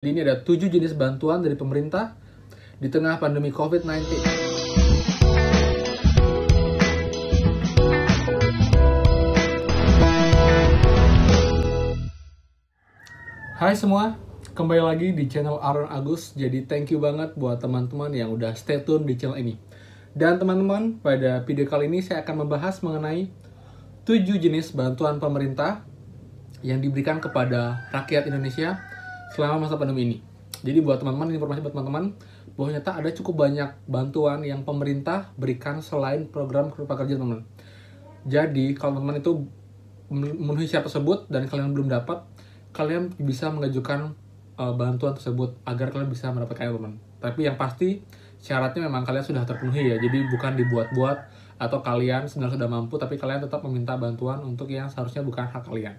Ini ada 7 jenis bantuan dari pemerintah di tengah pandemi COVID-19. Hai semua, kembali lagi di channel Aaron Agus. Jadi thank you banget buat teman-teman yang udah stay tune di channel ini. Dan teman-teman, pada video kali ini saya akan membahas mengenai 7 jenis bantuan pemerintah yang diberikan kepada rakyat Indonesia selama masa pandemi ini. Jadi buat teman-teman, informasi buat teman-teman bahwa ternyata ada cukup banyak bantuan yang pemerintah berikan selain program prakerja, teman-teman. Jadi kalau teman-teman itu memenuhi syarat tersebut dan kalian belum dapat, kalian bisa mengajukan bantuan tersebut agar kalian bisa mendapatkannya, teman-teman. Tapi yang pasti syaratnya memang kalian sudah terpenuhi ya. Jadi bukan dibuat-buat atau kalian sebenarnya sudah mampu tapi kalian tetap meminta bantuan untuk yang seharusnya bukan hak kalian.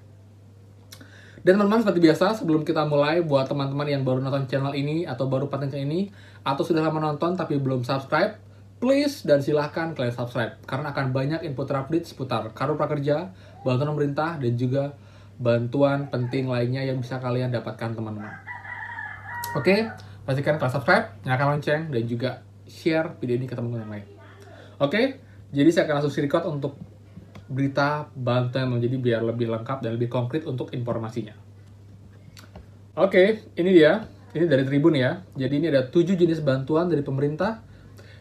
Dan teman-teman, seperti biasa, sebelum kita mulai, buat teman-teman yang baru nonton channel ini atau baru paten channel ini atau sudah lama nonton tapi belum subscribe, please dan silahkan kalian subscribe karena akan banyak info terupdate seputar kartu prakerja, bantuan pemerintah, dan juga bantuan penting lainnya yang bisa kalian dapatkan, teman-teman. Oke, pastikan kalian subscribe, nyalakan lonceng, dan juga share video ini ke teman-teman yang lain. Oke, jadi saya akan langsung record untuk berita bantuan, jadi biar lebih lengkap dan lebih konkret untuk informasinya. Oke, ini dia. Ini dari Tribun ya. Jadi ini ada 7 jenis bantuan dari pemerintah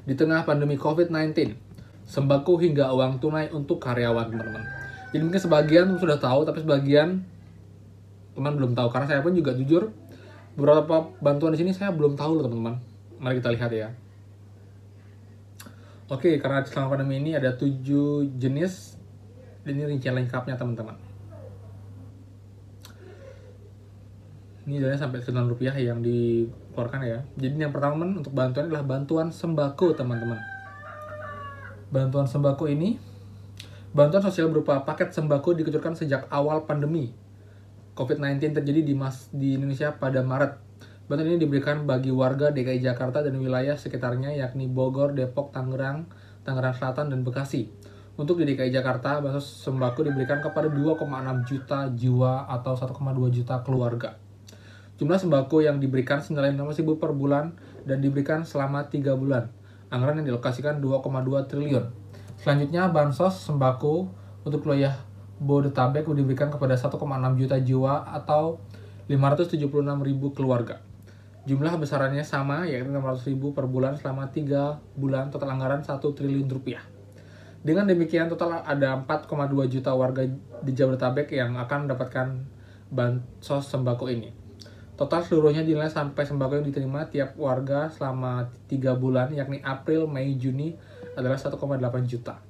di tengah pandemi COVID-19. Sembako hingga uang tunai untuk karyawan, teman-teman. Jadi mungkin sebagian sudah tahu, tapi sebagian teman belum tahu. Karena saya pun juga jujur, beberapa bantuan di sini saya belum tahu loh, teman-teman. Mari kita lihat ya. Oke, karena selama pandemi ini ada 7 jenis. Ini rincian lengkapnya, teman-teman. Ini dana sampai Rp9 yang dikeluarkan ya. Jadi yang pertama untuk bantuan adalah bantuan sembako, teman-teman. Bantuan sembako ini, bantuan sosial berupa paket sembako dikucurkan sejak awal pandemi COVID-19 terjadi di Indonesia pada Maret. Bantuan ini diberikan bagi warga DKI Jakarta dan wilayah sekitarnya yakni Bogor, Depok, Tangerang Selatan, dan Bekasi. Untuk di DKI Jakarta, bantuan sembako diberikan kepada 2,6 juta jiwa atau 1,2 juta keluarga. Jumlah sembako yang diberikan senilai Rp6.000 per bulan dan diberikan selama 3 bulan. Anggaran yang dialokasikan 2,2 triliun. Selanjutnya, bansos sembako untuk wilayah Bodetabek diberikan kepada 1,6 juta jiwa atau 576.000 keluarga. Jumlah besarannya sama, yaitu Rp600.000 per bulan selama 3 bulan, total anggaran Rp1 triliun. Dengan demikian, total ada 4,2 juta warga di Jabodetabek yang akan mendapatkan bansos sembako ini. Total seluruhnya dinilai sampai sembako yang diterima tiap warga selama 3 bulan, yakni April, Mei, Juni, adalah 1,8 juta.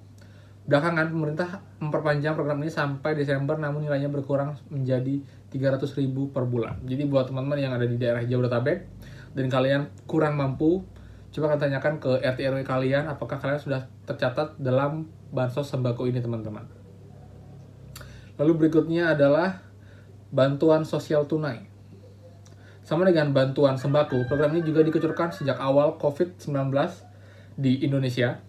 Belakangan, pemerintah memperpanjang program ini sampai Desember, namun nilainya berkurang menjadi Rp300.000 per bulan. Jadi buat teman-teman yang ada di daerah Jabodetabek dan kalian kurang mampu, coba kalian tanyakan ke RT RW kalian apakah kalian sudah tercatat dalam bansos sembako ini, teman-teman. Lalu berikutnya adalah bantuan sosial tunai. Sama dengan bantuan sembako, program ini juga dikucurkan sejak awal COVID-19 di Indonesia.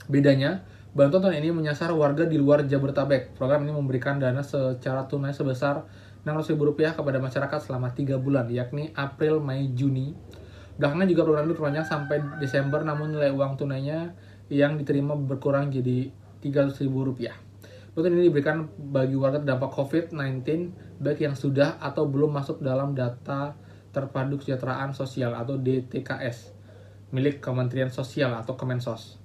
Bedanya, bantuan tunai ini menyasar warga di luar Jabodetabek. Program ini memberikan dana secara tunai sebesar Rp600.000 kepada masyarakat selama 3 bulan, yakni April, Mei, Juni. Belakangan juga program ini diperpanjang sampai Desember, namun nilai uang tunainya yang diterima berkurang jadi Rp300.000. Bantuan ini diberikan bagi warga terdampak COVID-19, baik yang sudah atau belum masuk dalam data terpadu kesejahteraan sosial atau DTKS, milik Kementerian Sosial atau Kemensos.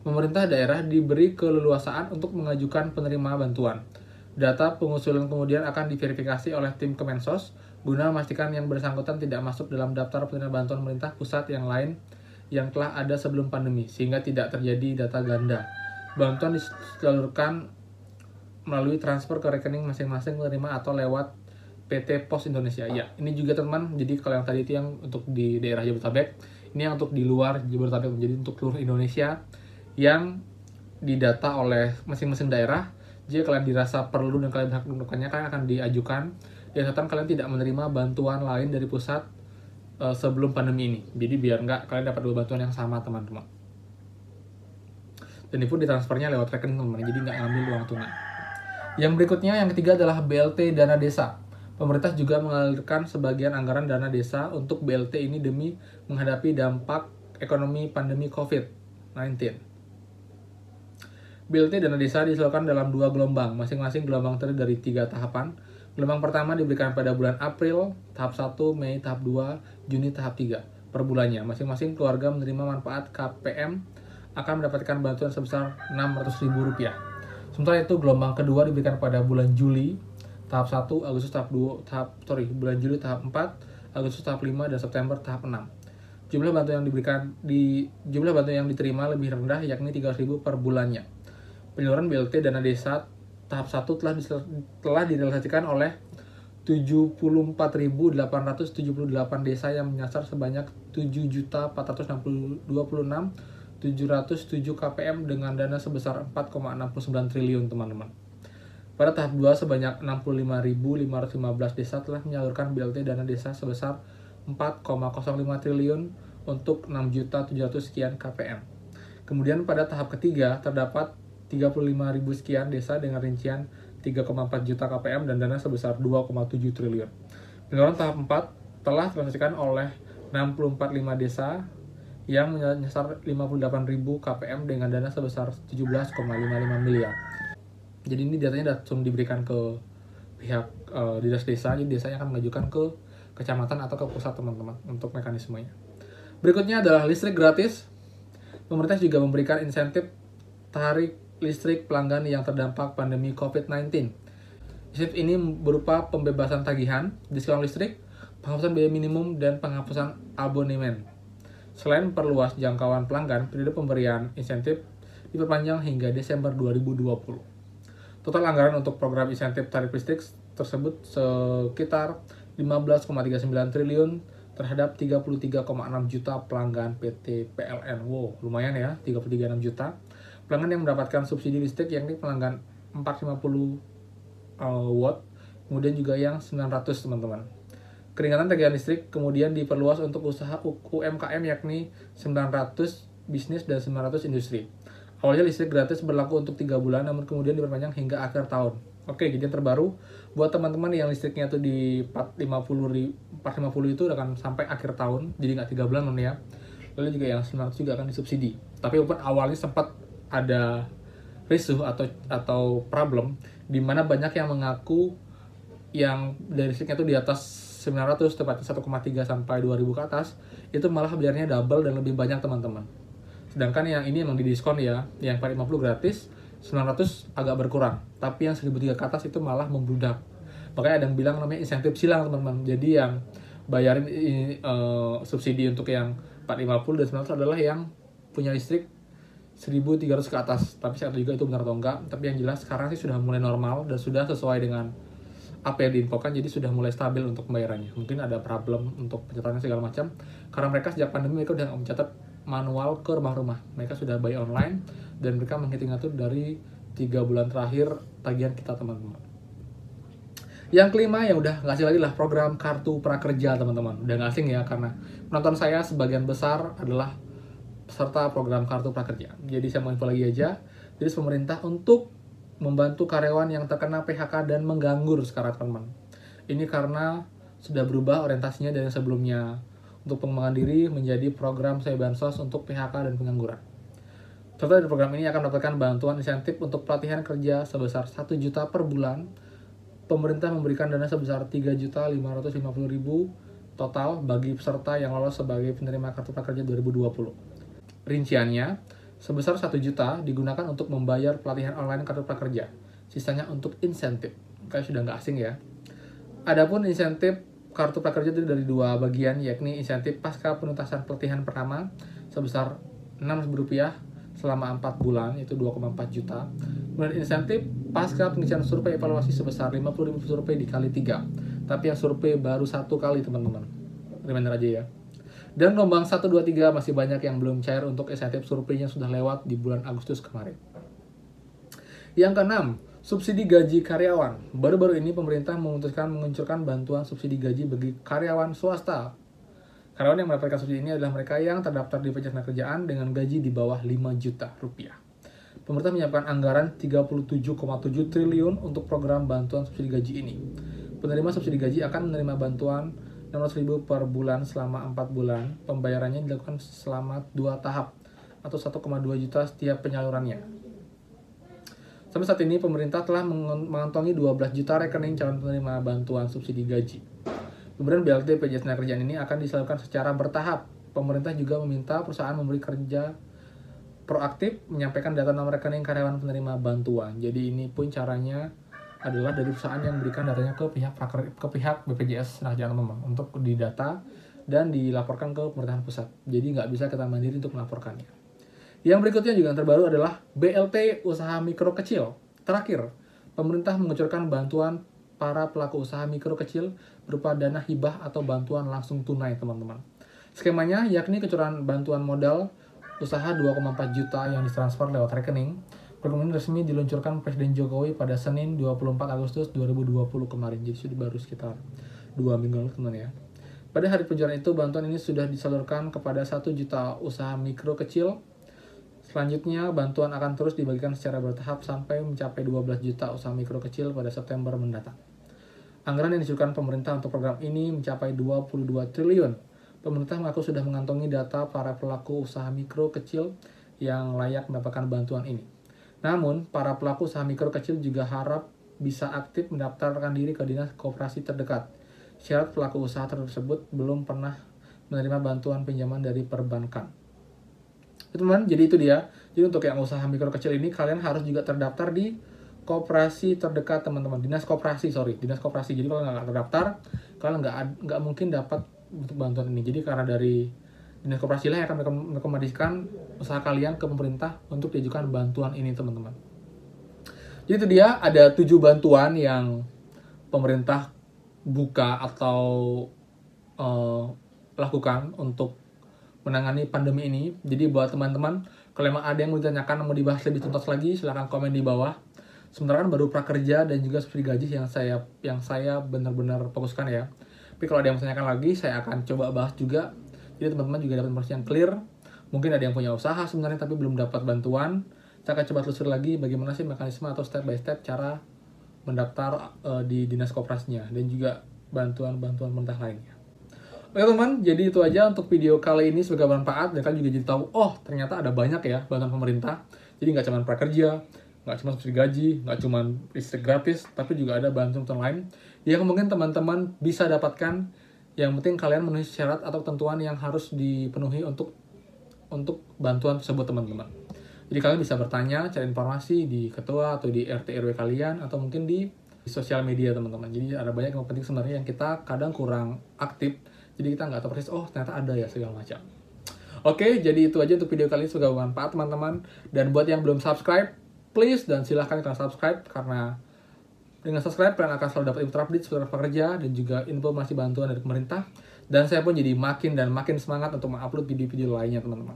Pemerintah daerah diberi keleluasaan untuk mengajukan penerima bantuan. Data pengusulan kemudian akan diverifikasi oleh tim Kemensos, guna memastikan yang bersangkutan tidak masuk dalam daftar penerima bantuan pemerintah pusat yang lain yang telah ada sebelum pandemi, sehingga tidak terjadi data ganda. Bantuan disalurkan melalui transfer ke rekening masing-masing penerima atau lewat PT Pos Indonesia. Ya, ini juga teman, jadi kalau yang tadi itu yang untuk di daerah Jabodetabek, ini yang untuk di luar Jabodetabek, jadi untuk seluruh Indonesia yang didata oleh masing-masing daerah. Jika kalian dirasa perlu dan kalian berhak mendapatkannya, kalian akan diajukan. Dan catatan kalian tidak menerima bantuan lain dari pusat sebelum pandemi ini. Jadi biar nggak kalian dapat 2 bantuan yang sama, teman-teman. Dan itu ditransfernya lewat rekening, teman-teman. Jadi nggak ngambil uang tunai. Yang berikutnya, yang ketiga adalah BLT Dana Desa. Pemerintah juga mengalirkan sebagian anggaran dana desa untuk BLT ini demi menghadapi dampak ekonomi pandemi COVID-19. BLT dana desa diseluruhkan dalam 2 gelombang, masing-masing gelombang terdiri dari 3 tahapan. Gelombang pertama diberikan pada bulan April, tahap 1, Mei, tahap 2, Juni, tahap 3 per bulannya. Masing-masing keluarga menerima manfaat KPM akan mendapatkan bantuan sebesar Rp600.000. Sementara itu gelombang kedua diberikan pada bulan Juli, tahap 1, Agustus tahap 2, bulan Juli tahap 4, Agustus tahap 5, dan September tahap 6. Jumlah bantuan yang diterima lebih rendah, yakni Rp300.000 per bulannya. Penyaluran BLT dana desa tahap 1 telah direalisasikan oleh 74.878 desa yang menyasar sebanyak 7.426.707 KPM dengan dana sebesar 4,69 triliun, teman-teman. Pada tahap 2, sebanyak 65.515 desa telah menyalurkan BLT dana desa sebesar 4,05 triliun untuk 6.700 sekian KPM. Kemudian pada tahap ketiga, terdapat 35.000 sekian desa dengan rincian 3,4 juta KPM dan dana sebesar 2,7 triliun. Penyaluran tahap 4 telah direalisasikan oleh 645 desa yang menyasar 58.000 KPM dengan dana sebesar 17,55 miliar. Jadi ini datanya langsung diberikan ke pihak dinas desa, jadi desanya akan mengajukan ke kecamatan atau ke pusat, teman-teman, untuk mekanismenya. Berikutnya adalah listrik gratis. Pemerintah juga memberikan insentif tarif listrik pelanggan yang terdampak pandemi COVID-19. Insentif ini berupa pembebasan tagihan, diskon listrik, penghapusan biaya minimum, dan penghapusan abonemen. Selain perluas jangkauan pelanggan, periode pemberian insentif diperpanjang hingga Desember 2020. Total anggaran untuk program insentif tarif listrik tersebut sekitar 15,39 triliun terhadap 33,6 juta pelanggan PT PLN. Wow, lumayan ya, 33,6 juta. Pelanggan yang mendapatkan subsidi listrik yakni pelanggan 450 watt, kemudian juga yang 900, teman-teman. Keringanan tagihan listrik kemudian diperluas untuk usaha UMKM yakni 900 bisnis dan 900 industri. Awalnya listrik gratis berlaku untuk 3 bulan, namun kemudian diperpanjang hingga akhir tahun. Oke, jadi yang terbaru buat teman-teman yang listriknya tuh di 450 itu akan sampai akhir tahun, jadi nggak 3 bulan ya. Lalu juga yang 900 juga akan disubsidi. Tapi walaupun awalnya sempat ada risuh atau problem, di mana banyak yang mengaku yang dari listriknya tuh di atas 900, tepatnya 1,3 sampai 2000 ke atas, itu malah bayarnya double dan lebih banyak, teman-teman. Sedangkan yang ini emang didiskon ya, yang 450 gratis, 900 agak berkurang. Tapi yang 1003 ke atas itu malah membludak. Makanya ada yang bilang namanya insentif silang, teman-teman. Jadi yang bayarin subsidi untuk yang 450 dan 900 adalah yang punya listrik 1300 ke atas. Tapi saya tahu juga itu benar atau enggak. Tapi yang jelas sekarang sih sudah mulai normal dan sudah sesuai dengan apa yang diinfokan, jadi sudah mulai stabil untuk pembayarannya. Mungkin ada problem untuk pencatatan segala macam. Karena mereka sejak pandemi mereka udah mencatat manual ke rumah-rumah. Mereka sudah buy online dan mereka menghitung itu dari 3 bulan terakhir tagihan kita, teman-teman. Yang kelima yang udah nggak asing lagi lah program Kartu Prakerja, teman-teman. Udah nggak asing ya, karena penonton saya sebagian besar adalah peserta program Kartu Prakerja. Jadi saya mau info lagi aja. Jadi pemerintah untuk membantu karyawan yang terkena PHK dan menganggur sekarang, teman-teman. Ini karena sudah berubah orientasinya dari sebelumnya untuk pengembangan diri menjadi program Saya Bansos untuk PHK dan pengangguran. Serta dari program ini akan mendapatkan bantuan insentif untuk pelatihan kerja sebesar 1 juta per bulan. Pemerintah memberikan dana sebesar 3.550.000 total bagi peserta yang lolos sebagai penerima Kartu Prakerja 2020. Rinciannya, sebesar 1 juta digunakan untuk membayar pelatihan online Kartu Prakerja. Sisanya untuk insentif. Kayak sudah nggak asing ya. Adapun insentif Kartu Prakerja itu dari 2 bagian, yakni insentif pasca penuntasan pelatihan pertama sebesar Rp600 selama 4 bulan, itu 2,4 juta. Kemudian insentif pasca pengisian survei evaluasi sebesar Rp50.000 survei dikali 3. Tapi yang survei baru 1 kali, teman-teman. Reminder aja ya. Dan gelombang 1, 2, 3 masih banyak yang belum cair untuk insentif surveinya sudah lewat di bulan Agustus kemarin. Yang keenam, subsidi gaji karyawan. Baru-baru ini pemerintah memutuskan menguncurkan bantuan subsidi gaji bagi karyawan swasta. Karyawan yang mendapatkan subsidi ini adalah mereka yang terdaftar di Pekerjaan dengan gaji di bawah Rp5 juta. Pemerintah menyiapkan anggaran 37,7 triliun untuk program bantuan subsidi gaji ini. Penerima subsidi gaji akan menerima bantuan 600.000 per bulan selama 4 bulan. Pembayarannya dilakukan selama 2 tahap atau 1,2 juta setiap penyalurannya. Sampai saat ini pemerintah telah mengantongi 12 juta rekening calon penerima bantuan subsidi gaji. Pemberian BLT PJS Tenagarkerjaan ini akan disalurkan secara bertahap. Pemerintah juga meminta perusahaan memberi kerja proaktif menyampaikan data nomor rekening karyawan penerima bantuan. Jadi ini pun caranya adalah dari perusahaan yang memberikan datanya ke pihak BPJS Tenagarkerjaan teman-teman untuk didata dan dilaporkan ke pemerintahan pusat. Jadi nggak bisa kita mandiri untuk melaporkannya. Yang berikutnya juga yang terbaru adalah BLT usaha mikro kecil. Terakhir, pemerintah mengucurkan bantuan para pelaku usaha mikro kecil berupa dana hibah atau bantuan langsung tunai, teman-teman. Skemanya yakni kecurangan bantuan modal usaha 2,4 juta yang ditransfer lewat rekening. Program ini resmi diluncurkan Presiden Jokowi pada Senin 24 Agustus 2020 kemarin. Jadi sudah baru sekitar 2 minggu lalu, teman ya. Pada hari pencurian itu, bantuan ini sudah disalurkan kepada 1 juta usaha mikro kecil. Selanjutnya, bantuan akan terus dibagikan secara bertahap sampai mencapai 12 juta usaha mikro kecil pada September mendatang. Anggaran yang disuruhkan pemerintah untuk program ini mencapai 22 triliun. Pemerintah mengaku sudah mengantongi data para pelaku usaha mikro kecil yang layak mendapatkan bantuan ini. Namun, para pelaku usaha mikro kecil juga harap bisa aktif mendaftarkan diri ke dinas koperasi terdekat. Syarat pelaku usaha tersebut belum pernah menerima bantuan pinjaman dari perbankan. Teman-teman, jadi itu dia. Jadi untuk yang usaha mikro kecil ini, kalian harus juga terdaftar di koperasi terdekat, teman-teman. Dinas koperasi. Jadi kalau nggak terdaftar, kalian nggak mungkin dapat untuk bantuan ini. Jadi karena dari dinas koperasi lah yang akan merekomendasikan usaha kalian ke pemerintah untuk diajukan bantuan ini, teman-teman. Jadi itu dia, ada 7 bantuan yang pemerintah buka atau lakukan untuk menangani pandemi ini. Jadi buat teman-teman, kalau memang ada yang mau ditanyakan, mau dibahas lebih tuntas lagi, silahkan komen di bawah. Sementara kan baru prakerja dan juga subsidi gaji yang saya benar-benar fokuskan ya. Tapi kalau ada yang menanyakan lagi, saya akan coba bahas juga. Jadi teman-teman juga dapat informasi yang clear. Mungkin ada yang punya usaha sebenarnya tapi belum dapat bantuan. Saya akan coba telusuri lagi bagaimana sih mekanisme atau step by step cara mendaftar di dinas koperasinya dan juga bantuan-bantuan pemerintah lainnya. Oke teman, jadi itu aja untuk video kali ini, semoga bermanfaat dan kalian juga jadi tahu, oh ternyata ada banyak ya bantuan pemerintah. Jadi nggak cuma prakerja, nggak cuma subsidi gaji, nggak cuma listrik gratis, tapi juga ada bantuan lain yang mungkin teman-teman bisa dapatkan. Yang penting kalian memenuhi syarat atau ketentuan yang harus dipenuhi untuk bantuan tersebut, teman-teman. Jadi kalian bisa bertanya, cari informasi di ketua atau di RT RW kalian atau mungkin di sosial media, teman-teman. Jadi ada banyak yang penting sebenarnya yang kita kadang kurang aktif. Jadi kita nggak tahu persis, oh ternyata ada ya segala macam. Oke, jadi itu aja untuk video kali ini, semoga bermanfaat teman-teman. Dan buat yang belum subscribe, please dan silahkan kalian subscribe, karena dengan subscribe kalian akan selalu dapat info update seputar pekerja dan juga informasi bantuan dari pemerintah. Dan saya pun jadi makin semangat untuk mengupload video-video lainnya, teman-teman.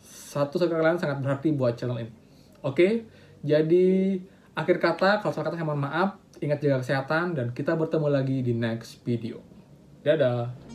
Satu subscribe kalian sangat berarti buat channel ini. Oke, jadi akhir kata, kalau salah kata saya mohon maaf. Ingat jaga kesehatan dan kita bertemu lagi di next video. Dadah!